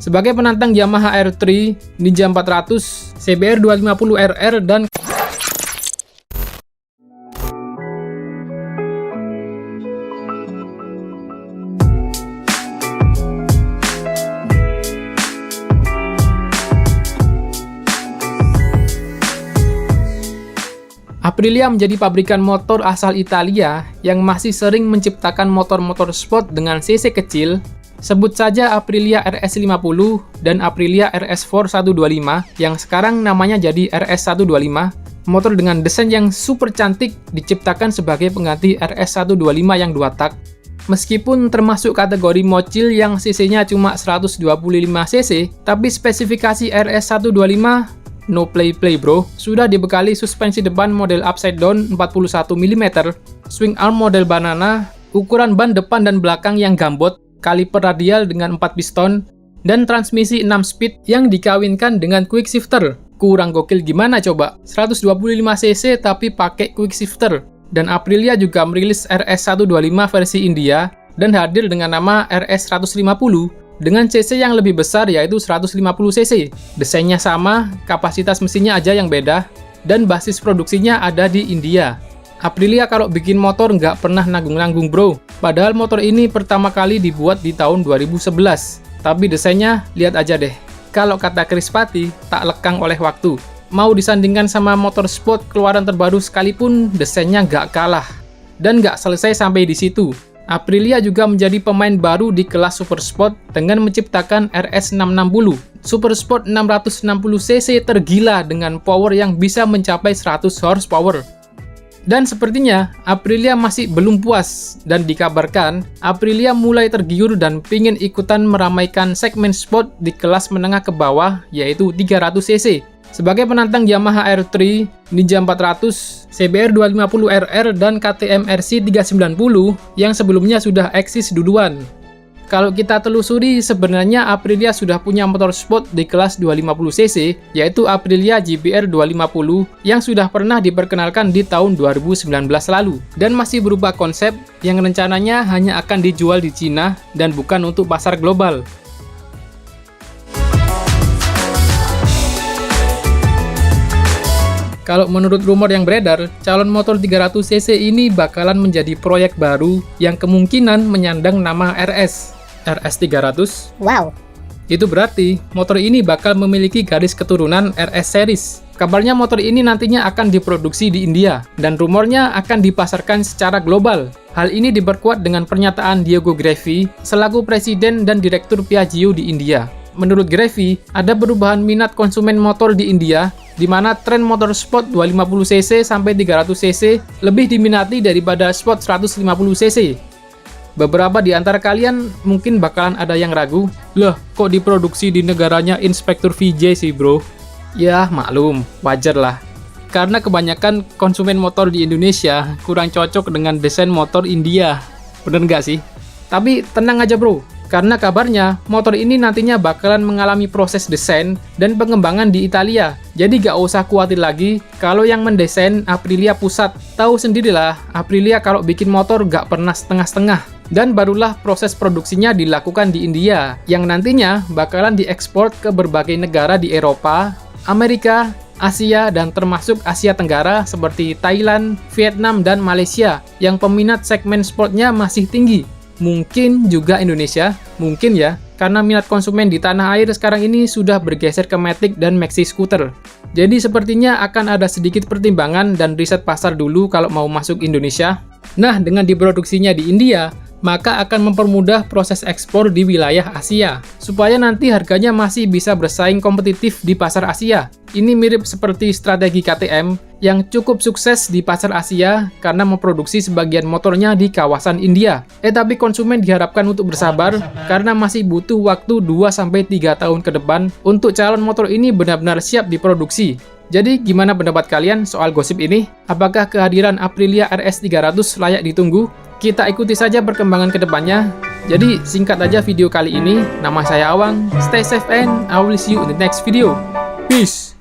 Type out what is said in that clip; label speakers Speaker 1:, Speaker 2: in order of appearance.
Speaker 1: sebagai penantang Yamaha R3, Ninja 400, CBR 250RR, dan Aprilia menjadi pabrikan motor asal Italia yang masih sering menciptakan motor-motor sport dengan cc kecil. Sebut saja Aprilia RS50 dan Aprilia RS4 125 yang sekarang namanya jadi RS125. Motor dengan desain yang super cantik diciptakan sebagai pengganti RS125 yang 2 tak. Meskipun termasuk kategori mocil yang cc-nya cuma 125 cc, tapi spesifikasi RS125 no play bro, sudah dibekali suspensi depan model upside down 41 mm, swing arm model banana, ukuran ban depan dan belakang yang gambot, kaliper radial dengan 4 piston, dan transmisi 6 speed yang dikawinkan dengan quick shifter. Kurang gokil gimana coba? 125 cc tapi pakai quick shifter. Dan Aprilia juga merilis RS125 versi India dan hadir dengan nama RS150 dengan cc yang lebih besar yaitu 150 cc. Desainnya sama, kapasitas mesinnya aja yang beda, dan basis produksinya ada di India. Aprilia kalau bikin motor nggak pernah nanggung-nanggung bro. Padahal motor ini pertama kali dibuat di tahun 2011. Tapi desainnya, lihat aja deh. Kalau kata Chris Patti, tak lekang oleh waktu. Mau disandingkan sama motor sport keluaran terbaru sekalipun, desainnya nggak kalah. Dan nggak selesai sampai di situ. Aprilia juga menjadi pemain baru di kelas super sport dengan menciptakan RS660, super sport 660cc tergila dengan power yang bisa mencapai 100 horsepower. Dan sepertinya Aprilia masih belum puas, dan dikabarkan Aprilia mulai tergiur dan pingin ikutan meramaikan segmen sport di kelas menengah ke bawah yaitu 300cc. Sebagai penantang Yamaha R3, Ninja 400, CBR 250RR, dan KTM RC 390 yang sebelumnya sudah eksis duluan. Kalau kita telusuri, sebenarnya Aprilia sudah punya motor sport di kelas 250cc, yaitu Aprilia GBR 250 yang sudah pernah diperkenalkan di tahun 2019 lalu, dan masih berupa konsep yang rencananya hanya akan dijual di Cina dan bukan untuk pasar global. Kalau menurut rumor yang beredar, calon motor 300cc ini bakalan menjadi proyek baru yang kemungkinan menyandang nama RS 300.
Speaker 2: Wow.
Speaker 1: Itu berarti motor ini bakal memiliki garis keturunan RS series. Kabarnya motor ini nantinya akan diproduksi di India dan rumornya akan dipasarkan secara global. Hal ini diperkuat dengan pernyataan Diego Greffi selaku presiden dan direktur Piaggio di India. Menurut Greffi, ada perubahan minat konsumen motor di India, di mana tren motor sport 250cc sampai 300cc lebih diminati daripada sport 150cc. Beberapa di antara kalian mungkin bakalan ada yang ragu, "Loh, kok diproduksi di negaranya Inspektur VJ sih bro?" Ya, maklum, wajar lah. Karena kebanyakan konsumen motor di Indonesia kurang cocok dengan desain motor India. Bener nggak sih? Tapi tenang aja bro, karena kabarnya motor ini nantinya bakalan mengalami proses desain dan pengembangan di Italia. Jadi gak usah khawatir lagi kalau yang mendesain Aprilia pusat. Tahu sendirilah, Aprilia kalau bikin motor gak pernah setengah-setengah. Dan barulah proses produksinya dilakukan di India, yang nantinya bakalan diekspor ke berbagai negara di Eropa, Amerika, Asia, dan termasuk Asia Tenggara seperti Thailand, Vietnam, dan Malaysia, yang peminat segmen sportnya masih tinggi. Mungkin juga Indonesia, mungkin ya, karena minat konsumen di tanah air sekarang ini sudah bergeser ke Matic dan Maxi Scooter. Jadi sepertinya akan ada sedikit pertimbangan dan riset pasar dulu kalau mau masuk Indonesia. Nah, dengan diproduksinya di India, maka akan mempermudah proses ekspor di wilayah Asia, supaya nanti harganya masih bisa bersaing kompetitif di pasar Asia. Ini mirip seperti strategi KTM yang cukup sukses di pasar Asia karena memproduksi sebagian motornya di kawasan India. Tapi konsumen diharapkan untuk bersabar karena masih butuh waktu 2-3 tahun ke depan untuk calon motor ini benar-benar siap diproduksi. Jadi gimana pendapat kalian soal gosip ini? Apakah kehadiran Aprilia RS 300 layak ditunggu? Kita ikuti saja perkembangan ke depannya. Jadi singkat aja video kali ini. Nama saya Awang. Stay safe and I will see you in the next video. Peace.